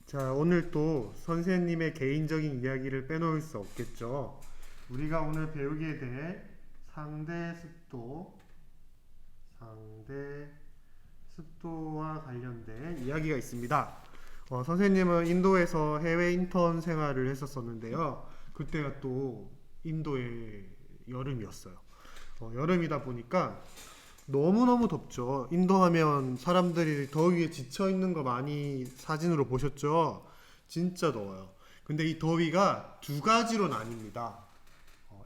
자, 오늘 또 선생님의 개인적인 이야기를 빼놓을 수 없겠죠. 우리가 오늘 배우게 될 상대 습도, 상대 습도와 관련된 이야기가 있습니다. 선생님은 인도에서 해외 인턴 생활을 했었었는데요. 그때가 또 인도의 여름이었어요. 여름이다 보니까 너무너무 덥죠. 인도 하면 사람들이 더위에 지쳐 있는 거 많이 사진으로 보셨죠? 진짜 더워요. 근데 이 더위가 두 가지로 나뉩니다.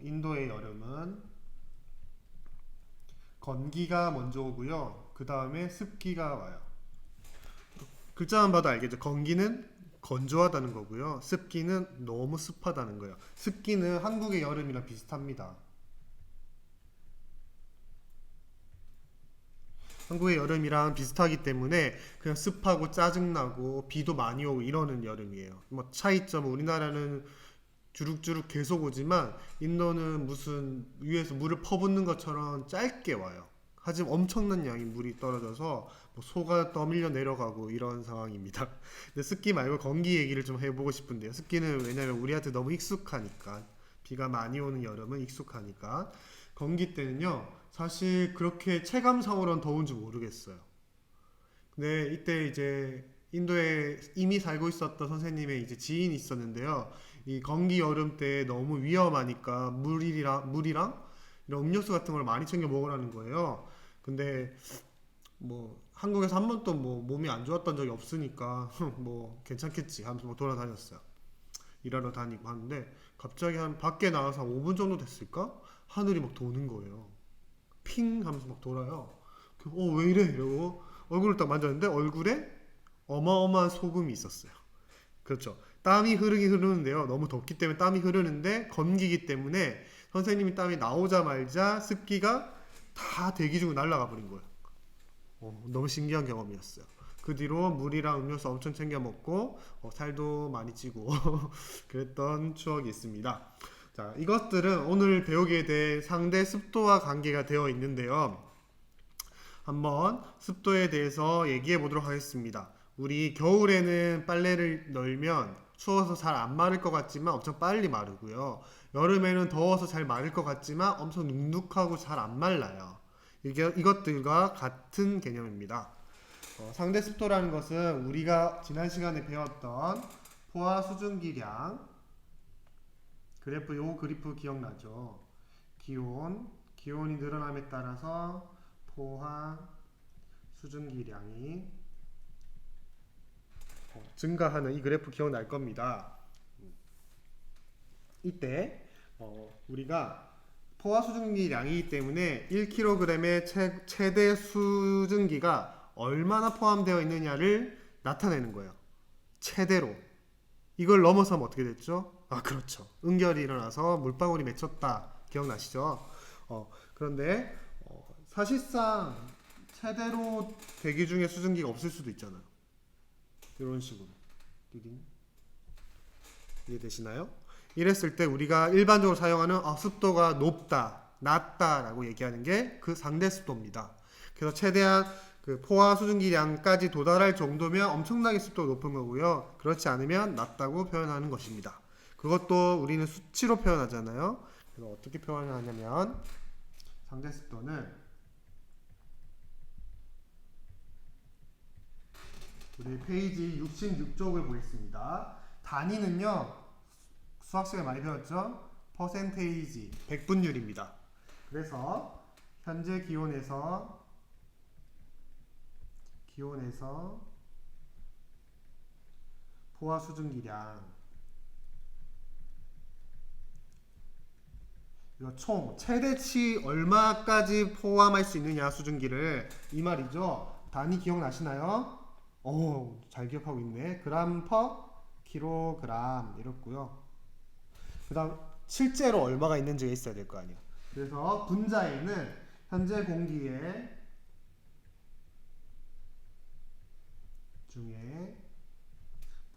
인도의 여름은 건기가 먼저 오고요. 그 다음에 습기가 와요. 글자만 봐도 알겠죠? 건기는 건조하다는 거고요. 습기는 너무 습하다는 거예요. 습기는 한국의 여름이랑 비슷합니다. 한국의 여름이랑 비슷하기 때문에 그냥 습하고 짜증나고 비도 많이 오고 이러는 여름이에요. 뭐 차이점은 우리나라는 주룩주룩 계속 오지만 인도는 무슨 위에서 물을 퍼붓는 것처럼 짧게 와요. 하지만 엄청난 양의 물이 떨어져서 뭐 소가 떠밀려 내려가고 이런 상황입니다. 근데 습기 말고 건기 얘기를 좀 해보고 싶은데요. 습기는 왜냐면 우리한테 너무 익숙하니까 비가 많이 오는 여름은 익숙하니까 건기 때는요 사실 그렇게 체감상으로는 더운지 모르겠어요. 근데 이때 이제 인도에 이미 살고 있었던 선생님의 이제 지인이 있었는데요. 이 건기 여름 때 너무 위험하니까 물이랑 이런 음료수 같은 걸 많이 챙겨 먹으라는 거예요. 근데 뭐 한국에서 한 번도 뭐 몸이 안 좋았던 적이 없으니까 뭐 괜찮겠지 하면서 뭐 돌아다녔어요. 일하러 다니고 하는데 갑자기 한 밖에 나와서 한 5분 정도 됐을까? 하늘이 막 도는 거예요. 핑 하면서 막 돌아요. 왜 이래? 이러고 얼굴을 딱 만졌는데 얼굴에 어마어마한 소금이 있었어요. 그렇죠. 땀이 흐르긴 흐르는데요. 너무 덥기 때문에 땀이 흐르는데 건기기 때문에 선생님이 땀이 나오자마자 습기가 다 대기 중으로 날아가 버린 거예요. 너무 신기한 경험이었어요. 그 뒤로 물이랑 음료수 엄청 챙겨 먹고 살도 많이 찌고 그랬던 추억이 있습니다. 자, 이것들은 오늘 배우게 될 상대 습도와 관계가 되어 있는데요. 한번 습도에 대해서 얘기해 보도록 하겠습니다. 우리 겨울에는 빨래를 널면 추워서 잘 안 마를 것 같지만 엄청 빨리 마르고요. 여름에는 더워서 잘 마를 것 같지만 엄청 눅눅하고 잘 안 말라요. 이것들과 같은 개념입니다. 상대 습도라는 것은 우리가 지난 시간에 배웠던 포화 수증기량 그래프, 요 그래프 기억나죠? 기온이 늘어남에 따라서 포화 수증기량이 증가하는 이 그래프 기억날 겁니다. 이때 우리가 포화 수증기량이기 때문에 1kg의 최대 수증기가 얼마나 포함되어 있느냐를 나타내는 거예요. 최대로. 이걸 넘어서면 어떻게 됐죠? 아, 그렇죠. 응결이 일어나서 물방울이 맺혔다. 기억나시죠? 그런데 사실상 최대로 대기 중에 수증기가 없을 수도 있잖아요. 이런 식으로. 이해되시나요? 이랬을 때 우리가 일반적으로 사용하는 습도가 높다, 낮다라고 얘기하는 게 그 상대 습도입니다. 그래서 최대한 그 포화 수증기량까지 도달할 정도면 엄청나게 습도가 높은 거고요. 그렇지 않으면 낮다고 표현하는 것입니다. 그것도 우리는 수치로 표현하잖아요. 그래서 어떻게 표현하냐면 상대 습도는 우리 페이지 66쪽을 보겠습니다. 단위는요. 수학 시간에 많이 배웠죠? 퍼센테이지, 백분율입니다. 그래서 현재 기온에서 포화 수증기량 이거 총 최대치 얼마까지 포함할 수 있느냐 수증기를 이 말이죠. 단위 기억나시나요? 잘 기억하고 있네. 그램 퍼 킬로그램 이렇고요. 그 다음 실제로 얼마가 있는지가 있어야 될 거 아니야. 그래서 분자에는 현재 공기에 중에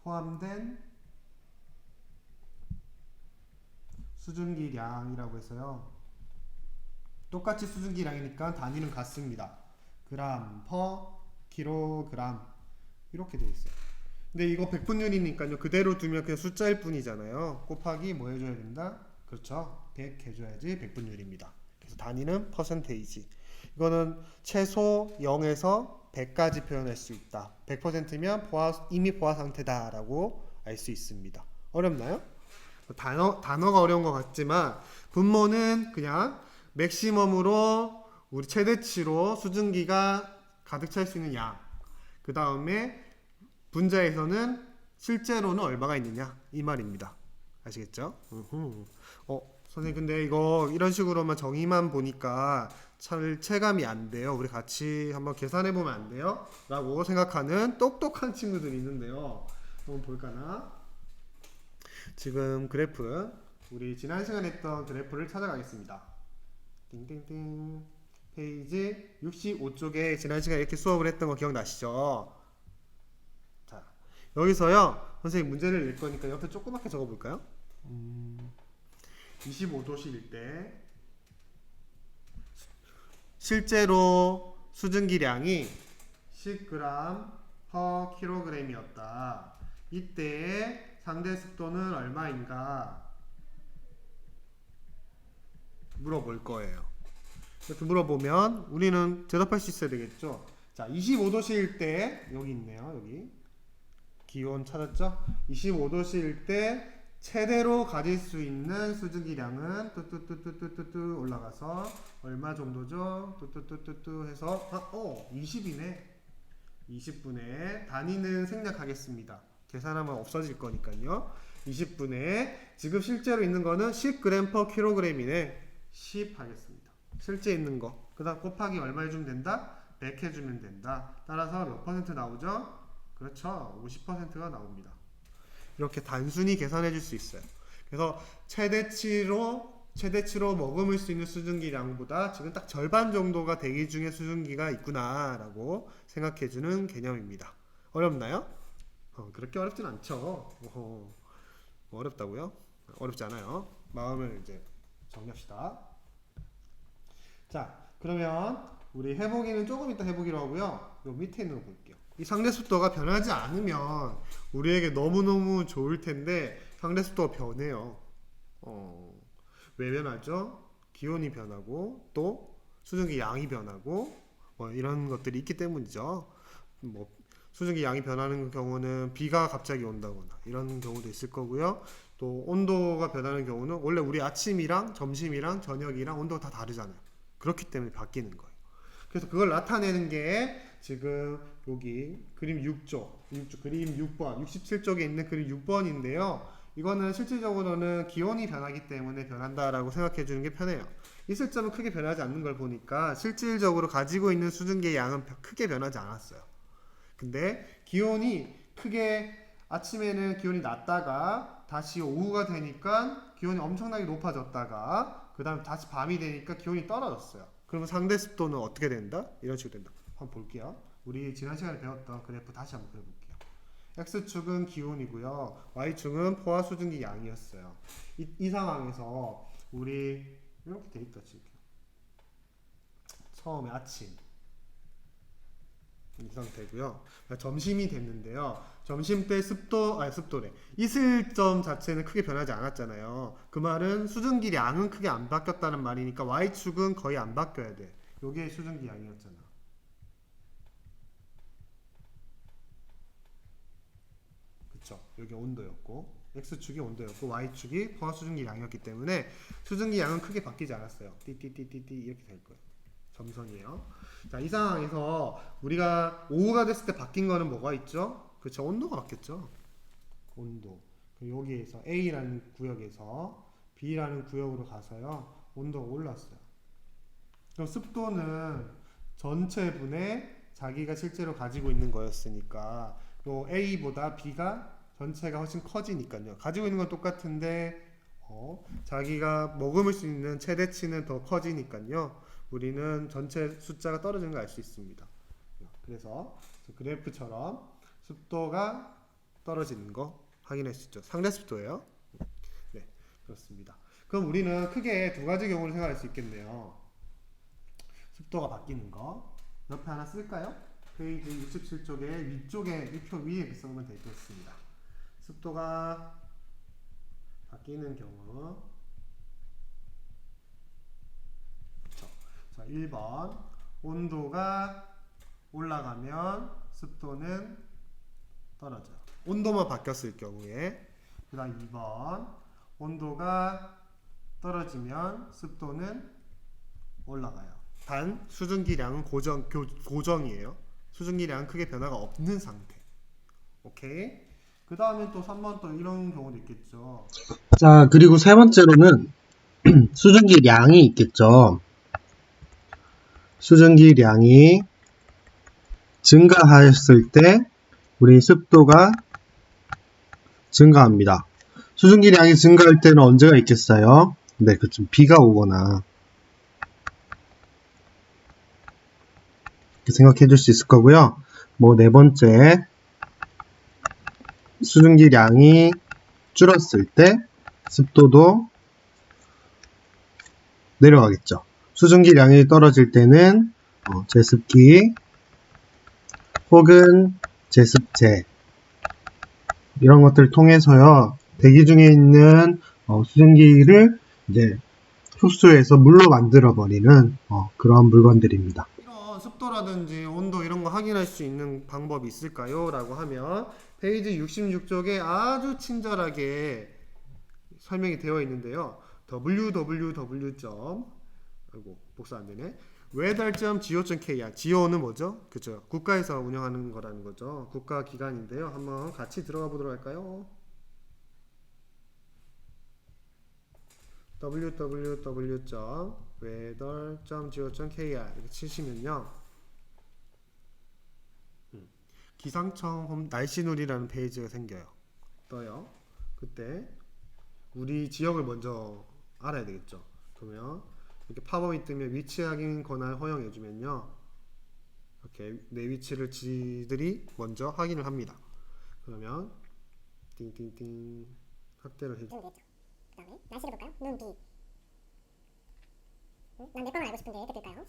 포함된 수증기량이라고 해서요. 똑같이 수증기량이니까 단위는 같습니다. 그램 퍼 킬로그램 이렇게 되어 있어요. 근데 이거 백분율이니까요. 그대로 두면 그냥 숫자일 뿐이잖아요. 곱하기 뭐 해줘야 된다? 그렇죠. 100 해줘야지 백분율입니다. 그래서 단위는 퍼센테이지. 이거는 최소 0에서 100까지 표현할 수 있다. 100%면 이미 포화 상태다라고 알 수 있습니다. 어렵나요? 단어가 어려운 것 같지만 분모는 그냥 맥시멈으로 우리 최대치로 수증기가 가득 찰 수 있는 양. 그 다음에 분자에서는 실제로는 얼마가 있느냐 이 말입니다. 아시겠죠? 선생님 근데 이거 이런 식으로만 정의만 보니까 잘 체감이 안 돼요. 우리 같이 한번 계산해 보면 안 돼요? 라고 생각하는 똑똑한 친구들이 있는데요. 한번 볼까나? 지금 그래프 우리 지난 시간에 했던 그래프를 찾아가겠습니다. 띵띵띵 페이지 65쪽에 지난 시간에 이렇게 수업을 했던 거 기억나시죠? 자, 여기서요 선생님 문제를 낼 거니까 옆에 조그맣게 적어볼까요? 25도씨일 때 실제로 수증기량이 10g per kg이었다. 이때의 상대 습도는 얼마인가 물어볼 거예요. 이렇게 물어보면 우리는 대답할 수 있어야 되겠죠. 자, 25도씨일 때 여기 있네요. 여기 기온 찾았죠? 25도씨일 때 최대로 가질 수 있는 수증기량은 뚜뚜뚜뚜뚜뚜 올라가서 얼마 정도죠? 뚜뚜뚜뚜뚜 해서 20이네. 20분의 단위는 생략하겠습니다. 계산하면 없어질 거니까요. 20분의 지금 실제로 있는 거는 10g per kg이네. 10 하겠습니다. 실제 있는 거. 그 다음 곱하기 얼마 해주면 된다? 100 해주면 된다. 따라서 몇 퍼센트 나오죠? 그렇죠. 50%가 나옵니다. 이렇게 단순히 계산해 줄 수 있어요. 그래서 최대치로 머금을 수 있는 수증기량보다 지금 딱 절반 정도가 대기 중에 수증기가 있구나 라고 생각해 주는 개념입니다. 어렵나요? 그렇게 어렵진 않죠. 어렵다고요? 어렵지 않아요. 마음을 이제 정리합시다. 자, 그러면 우리 해보기는 조금 이따 해보기로 하고요. 요 밑에 있는 거 볼게요. 이 상대 습도가 변하지 않으면 우리에게 너무너무 좋을 텐데 상대 습도가 변해요. 왜 변하죠? 기온이 변하고 또 수증기 양이 변하고 뭐 이런 것들이 있기 때문이죠. 뭐 수증기 양이 변하는 경우는 비가 갑자기 온다거나 이런 경우도 있을 거고요. 또 온도가 변하는 경우는 원래 우리 아침이랑 점심이랑 저녁이랑 온도가 다 다르잖아요. 그렇기 때문에 바뀌는 거예요. 그래서 그걸 나타내는 게 지금 여기 그림 6쪽 그림 6번 67쪽에 있는 그림 6번인데요. 이거는 실질적으로는 기온이 변하기 때문에 변한다라고 생각해 주는 게 편해요. 있을 점은 크게 변하지 않는 걸 보니까 실질적으로 가지고 있는 수증기의 양은 크게 변하지 않았어요. 근데 기온이 크게 아침에는 기온이 낮다가 다시 오후가 되니까 기온이 엄청나게 높아졌다가 그 다음 다시 밤이 되니까 기온이 떨어졌어요. 그러면 상대 습도는 어떻게 된다? 이런 식으로 된다. 한번 볼게요. 우리 지난 시간에 배웠던 그래프 다시 한번 그려볼게요. X축은 기온이고요. Y축은 포화 수증기 양이었어요. 이 상황에서 우리 이렇게 돼 있다 지금. 처음에 아침 이 상태고요. 점심이 됐는데요. 점심 때 습도래. 이슬점 자체는 크게 변하지 않았잖아요. 그 말은 수증기 양은 크게 안 바뀌었다는 말이니까 Y축은 거의 안 바뀌어야 돼. 요게 수증기 양이었잖아. 그쵸? 여기 온도였고 X축이 온도였고 Y축이 포화 수증기 양이었기 때문에 수증기 양은 크게 바뀌지 않았어요. 띠띠띠띠띠 이렇게 될 거예요. 점선이에요. 자, 이 상황에서 우리가 오후가 됐을 때 바뀐 거는 뭐가 있죠? 그쵸, 온도가 바뀌었죠. 온도. 여기에서 A라는 구역에서 B라는 구역으로 가서요. 온도가 올랐어요. 그럼 습도는 전체 분의 자기가 실제로 가지고 있는 거였으니까 또 A보다 B가 전체가 훨씬 커지니까요. 가지고 있는 건 똑같은데 자기가 머금을 수 있는 최대치는 더 커지니까요. 우리는 전체 숫자가 떨어지는 걸 알 수 있습니다. 그래서 그래프처럼 습도가 떨어지는 거 확인할 수 있죠. 상대 습도예요. 네, 그렇습니다. 그럼 우리는 크게 두 가지 경우를 생각할 수 있겠네요. 습도가 바뀌는 거 옆에 하나 쓸까요? 페이지 67쪽에 위쪽에 이 표 위에 써면 되겠습니다. 습도가 바뀌는 경우. 자, 1번 온도가 올라가면 습도는 떨어져요. 온도만 바뀌었을 경우에. 그 다음 2번 온도가 떨어지면 습도는 올라가요. 단 수증기량은 고정이에요. 수증기량은 크게 변화가 없는 상태. 오케이. 그 다음에 또 3번 또 이런 경우도 있겠죠. 자, 그리고 세 번째로는 수증기량이 있겠죠. 수증기량이 증가하였을 때 우리 습도가 증가합니다. 수증기량이 증가할 때는 언제가 있겠어요? 네, 그좀 비가 오거나 이렇게 생각해 줄 수 있을 거고요. 뭐 네 번째, 수증기량이 줄었을 때 습도도 내려가겠죠. 수증기량이 떨어질 때는 제습기 혹은 제습제 이런 것들을 통해서요, 대기 중에 있는 수증기를 이제 흡수해서 물로 만들어 버리는 그런 물건들입니다. 이런 습도라든지 온도 이런 거 확인할 수 있는 방법이 있을까요? 라고 하면 페이지 66쪽에 아주 친절하게 설명이 되어 있는데요. www. 아이고 복사 안 되네. weather.go.kr. GO는 뭐죠? 그죠? 국가에서 운영하는 거라는 거죠. 국가 기관인데요. 한번 같이 들어가 보도록 할까요? www.weather.go.kr 이렇게 치시면요. 기상청 날씨놀이라는 페이지가 생겨요. 떠요. 그때 우리 지역을 먼저 알아야 되겠죠. 그러면 이렇게 팝업이 뜨면 위치 확인 권한 허용해주면요, 이렇게 내 위치를 지들이 먼저 확인을 합니다. 그러면 띵띵띵 확대를 해줘. 그 다음에 날씨를 볼까요? 눈, 비. 난 몇 번을 알고 싶은데 이렇게 될까요?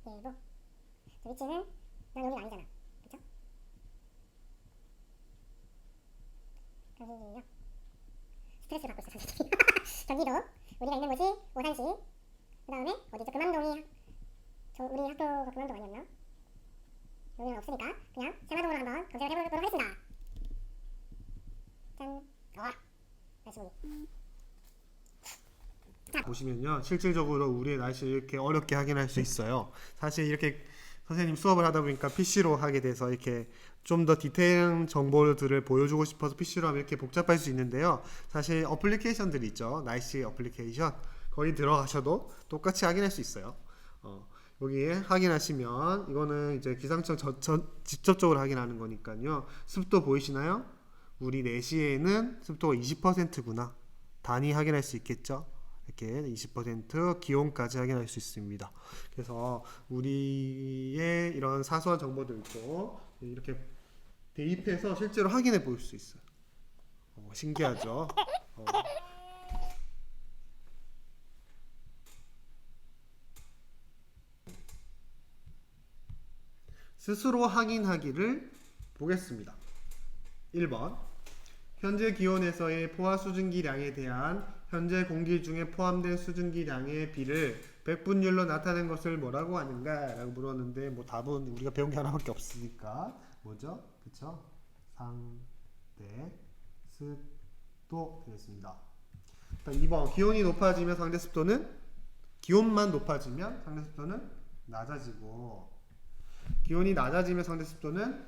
예보. 위치는 난 여기가 아니잖아. 그쵸? 경기요. 스트레스를 받고 있어 선생님이. 경기도 우리가 있는 곳이 오산시. 그 다음에 어디죠? 금암동이 우리 학교가 금암동 아니었나? 여기는 없으니까 그냥 세마동으로 한번 검색을 해보도록 하겠습니다. 짠. 날씨 보기. 보시면요, 실질적으로 우리의 날씨를 이렇게 어렵게 확인할 수 있어요. 사실 이렇게 선생님 수업을 하다 보니까 PC로 하게 돼서 이렇게 좀 더 디테일한 정보들을 보여주고 싶어서 PC로 하면 이렇게 복잡할 수 있는데요. 사실 어플리케이션들이 있죠. 날씨 어플리케이션. 거기 들어가셔도 똑같이 확인할 수 있어요. 여기에 확인하시면 이거는 이제 기상청 직접적으로 확인하는 거니까요. 습도 보이시나요? 우리 4시에는 습도가 20%구나. 단위 확인할 수 있겠죠? 이렇게 20% 기온까지 확인할 수 있습니다. 그래서 우리의 이런 사소한 정보들도 이렇게 대입해서 실제로 확인해 볼 수 있어요. 신기하죠? 스스로 확인하기를 보겠습니다. 1번 현재 기온에서의 포화 수증기량에 대한 현재 공기 중에 포함된 수증기량의 비를 백분율로 나타낸 것을 뭐라고 하는가? 라고 물었는데 뭐 답은 우리가 배운 게 하나밖에 없으니까 뭐죠? 그쵸? 상대 습도 되겠습니다. 2번 기온이 높아지면 상대 습도는 기온만 높아지면 상대 습도는 낮아지고 기온이 낮아지면 상대 습도는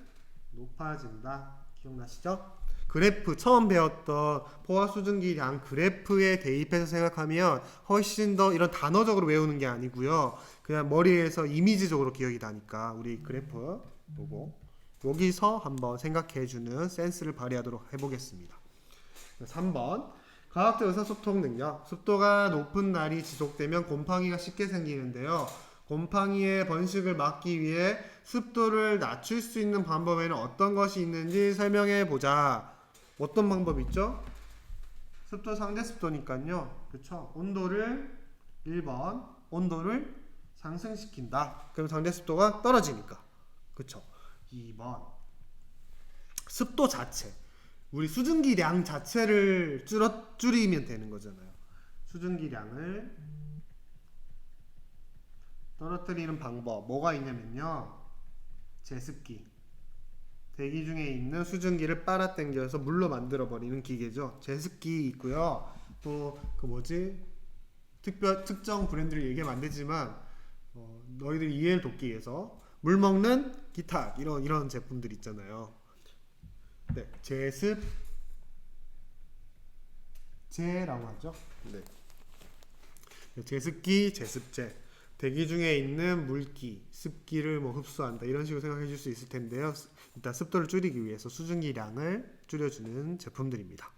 높아진다. 기억나시죠? 그래프 처음 배웠던 포화 수증기량 그래프에 대입해서 생각하면 훨씬 더 이런 단어적으로 외우는 게 아니고요. 그냥 머리에서 이미지적으로 기억이 나니까 우리 그래프 보고 여기서 한번 생각해주는 센스를 발휘하도록 해보겠습니다. 3번 과학적 의사소통 능력. 습도가 높은 날이 지속되면 곰팡이가 쉽게 생기는데요. 곰팡이의 번식을 막기 위해 습도를 낮출 수 있는 방법에는 어떤 것이 있는지 설명해 보자. 어떤 방법이 있죠? 습도 상대 습도니까요. 그쵸? 온도를 1번 온도를 상승시킨다. 그럼 상대 습도가 떨어지니까. 그쵸? 2번 습도 자체. 우리 수증기량 자체를 줄이면 되는 거잖아요. 수증기량을 떨어뜨리는 방법 뭐가 있냐면요. 제습기. 대기 중에 있는 수증기를 빨아당겨서 물로 만들어 버리는 기계죠. 제습기 있고요. 또 그 뭐지? 특정 브랜드를 얘기하면 안 되지만 너희들 이해를 돕기 위해서 물 먹는 기타 이런 제품들 있잖아요. 네, 제습제라고 하죠. 네. 제습기, 제습제. 대기 중에 있는 물기, 습기를 뭐 흡수한다 이런 식으로 생각해 줄 수 있을 텐데요. 일단 습도를 줄이기 위해서 수증기량을 줄여주는 제품들입니다.